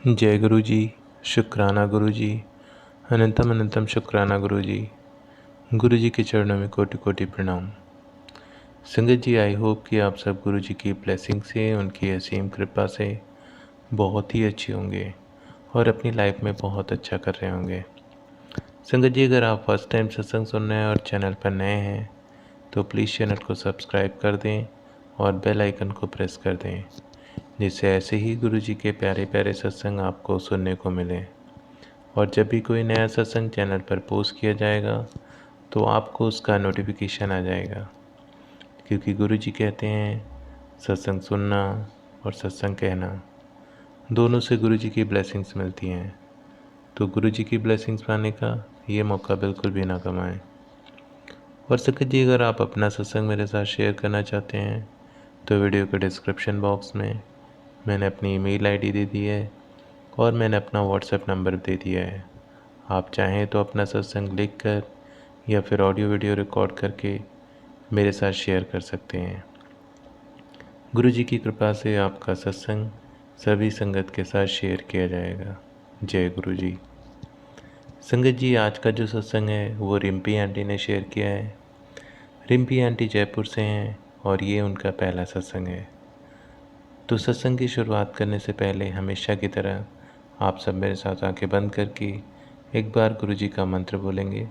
जय गुरु जी, शुक्राना गुरु जी, अनंतम अनंतम शुक्राना गुरु जी। गुरु जी के चरणों में कोटि कोटि प्रणाम। संगत जी, आई होप कि आप सब गुरु जी की ब्लेसिंग से, उनकी असीम कृपा से बहुत ही अच्छे होंगे और अपनी लाइफ में बहुत अच्छा कर रहे होंगे। संगत जी, अगर आप फर्स्ट टाइम सत्संग सुन रहे हैं और चैनल पर नए हैं तो प्लीज़ चैनल को सब्सक्राइब कर दें और बेल आइकन को प्रेस कर दें, जिससे ऐसे ही गुरु जी के प्यारे प्यारे सत्संग आपको सुनने को मिले। और जब भी कोई नया सत्संग चैनल पर पोस्ट किया जाएगा तो आपको उसका नोटिफिकेशन आ जाएगा, क्योंकि गुरु जी कहते हैं सत्संग सुनना और सत्संग कहना दोनों से गुरु जी की ब्लेसिंग्स मिलती हैं। तो गुरु जी की ब्लेसिंग्स पाने का ये मौका बिल्कुल भी ना कमाएं। और सकत जी, अगर आप अपना सत्संग मेरे साथ शेयर करना चाहते हैं तो वीडियो के डिस्क्रिप्शन बॉक्स में मैंने अपनी ईमेल आईडी दे दी है और मैंने अपना व्हाट्सएप नंबर दे दिया है। आप चाहें तो अपना सत्संग लिख कर या फिर ऑडियो वीडियो रिकॉर्ड करके मेरे साथ शेयर कर सकते हैं। गुरु जी की कृपा से आपका सत्संग सभी संगत के साथ शेयर किया जाएगा। जय गुरु जी। संगत जी, आज का जो सत्संग है वो रिम्पी आंटी ने शेयर किया है। रिम्पी आंटी जयपुर से हैं और ये उनका पहला सत्संग है। तो सत्संग की शुरुआत करने से पहले हमेशा की तरह आप सब मेरे साथ आंखें बंद करके एक बार गुरु जी का मंत्र बोलेंगे,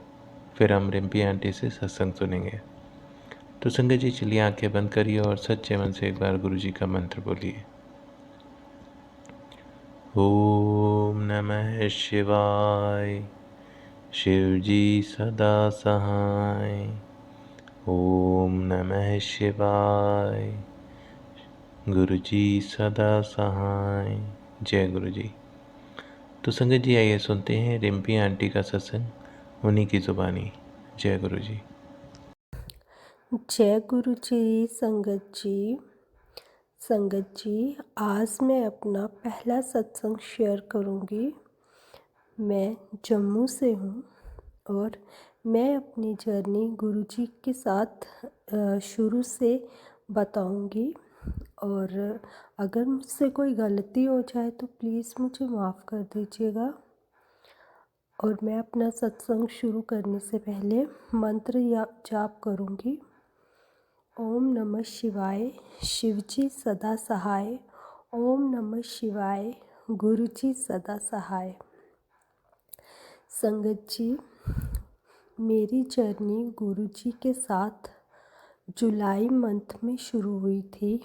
फिर हम रिम्पी आंटी से सत्संग सुनेंगे। तो संगत जी, चलिए आंखें बंद करिए और सच्चे मन से एक बार गुरु जी का मंत्र बोलिए। ओम नमः शिवाय। शिव जी सदा सहाय। ओम नमः शिवाय। गुरु जी सदा सहाय। जय गुरु जी। तो संगत जी, आइए सुनते हैं रिम्पी आंटी का सत्संग उन्हीं की ज़ुबानी। जय गुरु जी। जय गुरु जी। संगत जी, आज मैं अपना पहला सत्संग शेयर करूंगी। मैं जम्मू से हूँ और मैं अपनी जर्नी गुरु जी के साथ शुरू से बताऊंगी। और अगर मुझसे कोई गलती हो जाए तो प्लीज़ मुझे माफ़ कर दीजिएगा। और मैं अपना सत्संग शुरू करने से पहले मंत्र या जाप करूंगी। ओम नमः शिवाय। शिवजी सदा सहाय। ओम नमः शिवाय। गुरुजी सदा सहाय। संगत जी, मेरी जर्नी गुरुजी के साथ जुलाई मंथ में शुरू हुई थी।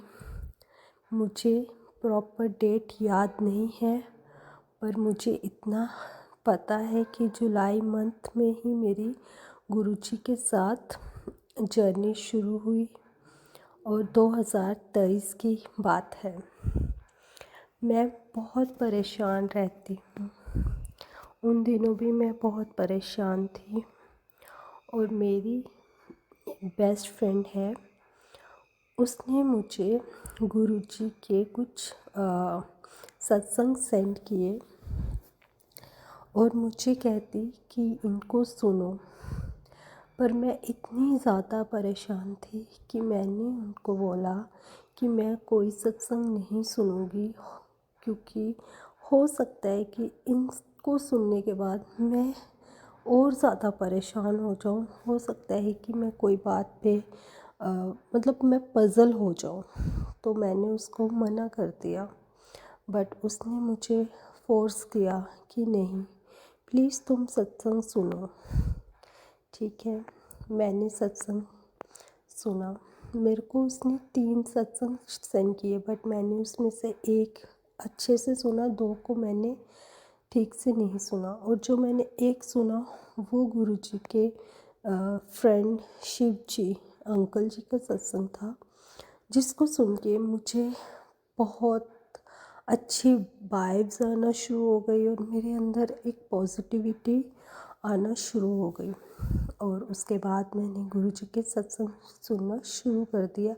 मुझे प्रॉपर डेट याद नहीं है, पर मुझे इतना पता है कि जुलाई मंथ में ही मेरी गुरुजी के साथ जर्नी शुरू हुई और 2023 की बात है। मैं बहुत परेशान रहती हूँ। उन दिनों भी मैं बहुत परेशान थी और मेरी बेस्ट फ्रेंड है, उसने मुझे गुरुजी के कुछ सत्संग सेंड किए और मुझे कहती कि इनको सुनो। पर मैं इतनी ज़्यादा परेशान थी कि मैंने उनको बोला कि मैं कोई सत्संग नहीं सुनूंगी, क्योंकि हो सकता है कि इनको सुनने के बाद मैं और ज़्यादा परेशान हो जाऊं। हो सकता है कि मैं कोई बात पे मतलब मैं पज़ल हो जाऊं। तो मैंने उसको मना कर दिया, बट उसने मुझे फ़ोर्स किया कि नहीं, प्लीज़ तुम सत्संग सुनो। ठीक है, मैंने सत्संग सुना। मेरे को उसने 3 सत्संग सेंड किए, बट मैंने उसमें से एक अच्छे से सुना, 2 को मैंने ठीक से नहीं सुना। और जो मैंने एक सुना वो गुरुजी के फ्रेंड शिव जी अंकल जी का सत्संग था, जिसको सुन के मुझे बहुत अच्छी वाइब्स आना शुरू हो गई और मेरे अंदर एक पॉजिटिविटी आना शुरू हो गई। और उसके बाद मैंने गुरुजी के सत्संग सुनना शुरू कर दिया।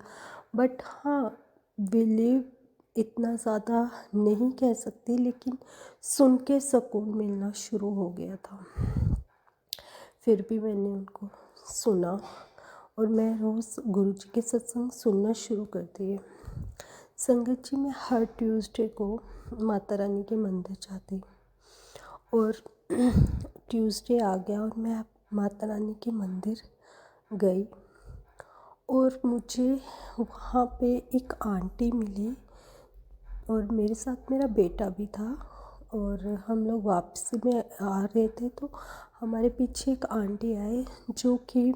बट हाँ, बिलीव इतना ज़्यादा नहीं कह सकती, लेकिन सुन के सुकून मिलना शुरू हो गया था। फिर भी मैंने उनको सुना और मैं रोज़ गुरुजी के सत्संग सुनना शुरू कर दिए। संगत जी, मैं हर ट्यूसडे को माता रानी के मंदिर जाती और ट्यूसडे आ गया और मैं माता रानी के मंदिर गई और मुझे वहाँ पे एक आंटी मिली और मेरे साथ मेरा बेटा भी था और हम लोग वापसी में आ रहे थे तो हमारे पीछे एक आंटी आए जो कि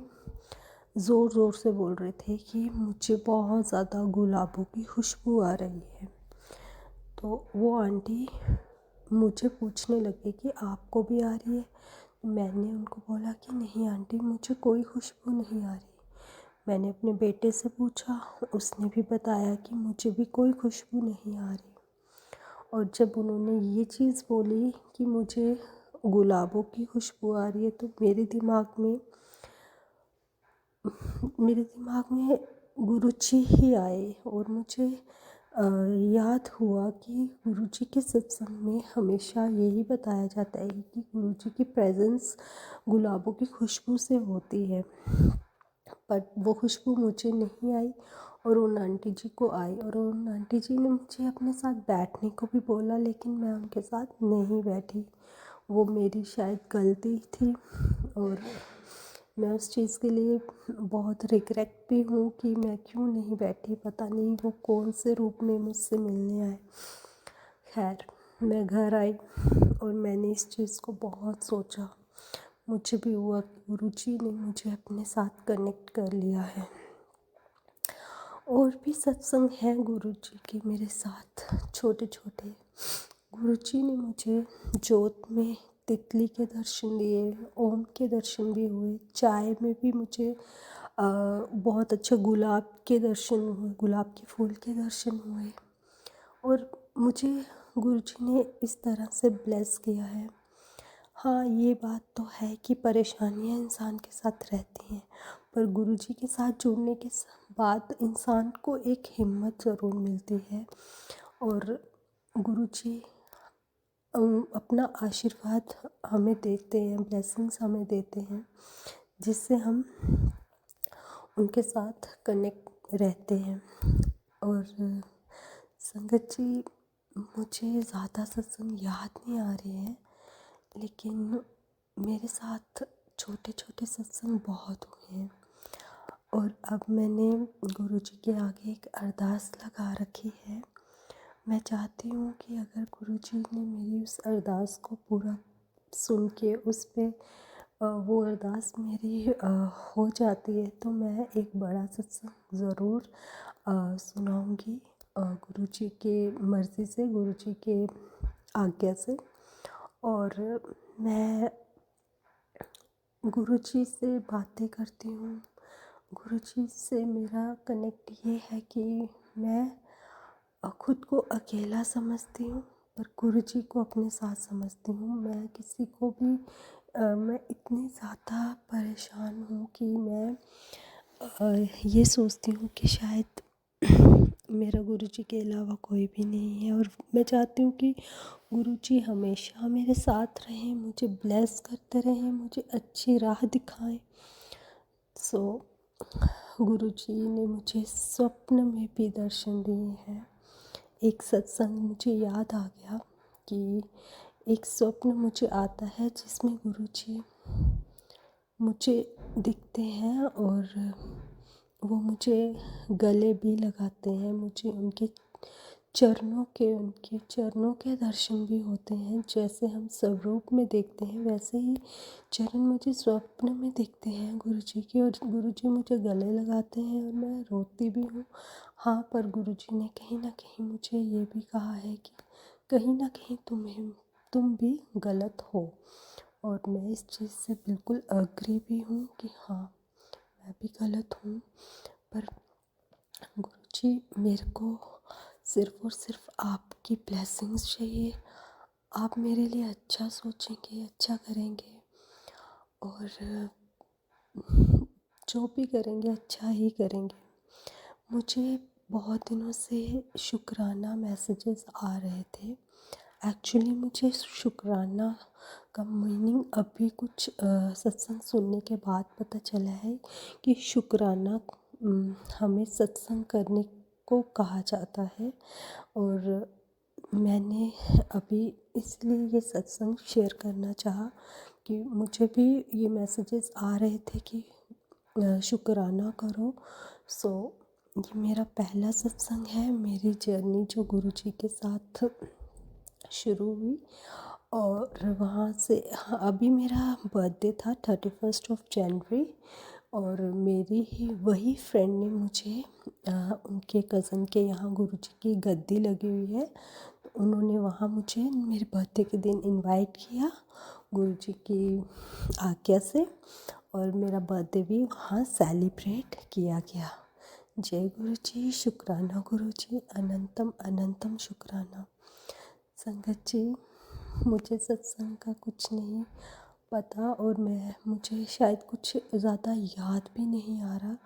ज़ोर ज़ोर से बोल रहे थे कि मुझे बहुत ज़्यादा गुलाबों की खुशबू आ रही है। तो वो आंटी मुझे पूछने लगे कि आपको भी आ रही है। मैंने उनको बोला कि नहीं आंटी, मुझे कोई खुशबू नहीं आ रही। मैंने अपने बेटे से पूछा, उसने भी बताया कि मुझे भी कोई खुशबू नहीं आ रही। और जब उन्होंने ये चीज़ बोली कि मुझे गुलाबों की खुशबू आ रही है तो मेरे दिमाग में गुरुजी ही आए और मुझे याद हुआ कि गुरुजी के सत्संग में हमेशा यही बताया जाता है कि गुरुजी की प्रेजेंस गुलाबों की खुशबू से होती है। पर वो खुशबू मुझे नहीं आई और उन आंटी जी को आई और उन आंटी जी ने मुझे अपने साथ बैठने को भी बोला, लेकिन मैं उनके साथ नहीं बैठी। वो मेरी शायद गलती थी और मैं उस चीज़ के लिए बहुत रिग्रेट भी हूँ कि मैं क्यों नहीं बैठी। पता नहीं वो कौन से रूप में मुझसे मिलने आए। खैर, मैं घर आई और मैंने इस चीज़ को बहुत सोचा। मुझे भी हुआ कि गुरुजी ने मुझे अपने साथ कनेक्ट कर लिया है। और भी सत्संग हैं गुरुजी के मेरे साथ छोटे छोटे। गुरुजी ने मुझे जोत में तितली के दर्शन दिए, ओम के दर्शन भी हुए, चाय में भी मुझे बहुत अच्छा गुलाब के दर्शन हुए, गुलाब के फूल के दर्शन हुए। और मुझे गुरुजी ने इस तरह से ब्लेस किया है। हाँ, ये बात तो है कि परेशानियाँ इंसान के साथ रहती हैं, पर गुरुजी के साथ जुड़ने के बाद इंसान को एक हिम्मत ज़रूर मिलती है और गुरुजी अपना आशीर्वाद हमें देते हैं, ब्लेसिंग्स हमें देते हैं, जिससे हम उनके साथ कनेक्ट रहते हैं। और संगत जी, मुझे ज़्यादा सत्संग याद नहीं आ रहे हैं, लेकिन मेरे साथ छोटे छोटे सत्संग बहुत हुए हैं। और अब मैंने गुरुजी के आगे एक अरदास लगा रखी है। मैं चाहती हूँ कि अगर गुरुजी ने मेरी उस अरदास को पूरा सुन के उस पे वो अरदास मेरी हो जाती है तो मैं एक बड़ा सत्संग ज़रूर सुनाऊँगी गुरुजी के मर्ज़ी से, गुरुजी के आज्ञा से। और मैं गुरुजी से बातें करती हूँ। गुरुजी से मेरा कनेक्ट ये है कि मैं खुद को अकेला समझती हूँ पर गुरुजी को अपने साथ समझती हूँ। मैं किसी को भी मैं इतनी ज़्यादा परेशान हूँ कि मैं ये सोचती हूँ कि शायद मेरा गुरुजी के अलावा कोई भी नहीं है। और मैं चाहती हूँ कि गुरुजी हमेशा मेरे साथ रहें, मुझे ब्लेस करते रहें, मुझे अच्छी राह दिखाएं। गुरुजी ने मुझे स्वप्न में भी दर्शन दिए हैं। एक सत्संग मुझे याद आ गया कि एक स्वप्न मुझे आता है जिसमें गुरुजी मुझे दिखते हैं और वो मुझे गले भी लगाते हैं। मुझे उनके चरणों के दर्शन भी होते हैं। जैसे हम स्वरूप में देखते हैं वैसे ही चरण मुझे स्वप्न में दिखते हैं गुरुजी के, और गुरुजी मुझे गले लगाते हैं और मैं रोती भी हूँ। हाँ, पर गुरुजी ने कहीं ना कहीं मुझे ये भी कहा है कि कहीं ना कहीं तुम भी गलत हो। और मैं इस चीज़ से बिल्कुल अग्री भी हूँ कि हाँ, मैं भी गलत हूँ। पर गुरुजी, मेरे को सिर्फ़ और सिर्फ आपकी ब्लेसिंग्स चाहिए। आप मेरे लिए अच्छा सोचेंगे, अच्छा करेंगे और जो भी करेंगे अच्छा ही करेंगे। मुझे बहुत दिनों से शुक्राना मैसेजेस आ रहे थे। एक्चुअली मुझे शुक्राना का मीनिंग अभी कुछ सत्संग सुनने के बाद पता चला है कि शुक्राना हमें सत्संग करने को कहा जाता है। और मैंने अभी इसलिए ये सत्संग शेयर करना चाहा कि मुझे भी ये मैसेजेस आ रहे थे कि शुक्राना करो। सो ये मेरा पहला सत्संग है, मेरी जर्नी जो गुरुजी के साथ शुरू हुई। और वहाँ से हाँ, अभी मेरा बर्थडे था 31 और मेरी ही वही फ्रेंड ने मुझे उनके कज़न के यहाँ गुरुजी की गद्दी लगी हुई है, तो उन्होंने वहाँ मुझे मेरे बर्थडे के दिन इनवाइट किया गुरुजी की आज्ञा से, और मेरा बर्थडे भी वहाँ सेलिब्रेट किया गया। जय गुरुजी, शुक्राना गुरुजी, अनंतम अनंतम शुक्राना। संगत जी, मुझे सत्संग का कुछ नहीं पता और मुझे शायद कुछ ज़्यादा याद भी नहीं आ रहा,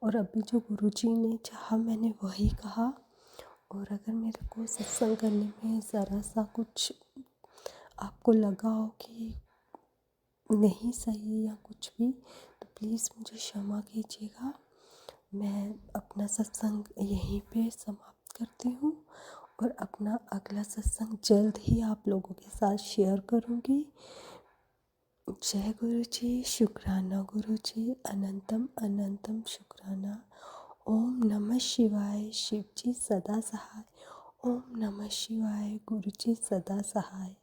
और अभी जो गुरुजी ने चाहा मैंने वही कहा। और अगर मेरे को सत्संग करने में ज़रा सा कुछ आपको लगा हो कि नहीं सही या कुछ भी, तो प्लीज़ मुझे क्षमा कीजिएगा। मैं अपना सत्संग यहीं पे समाप्त करती हूँ और अपना अगला सत्संग जल्द ही आप लोगों के साथ शेयर करूँगी। जय गुरुजी, शुक्राना गुरुजी, अनंतम अनंतम शुक्राना। ओम नमः शिवाय, शिव जी सदा सहाय। ओम नमः शिवाय, गुरुजी सदा सहाय।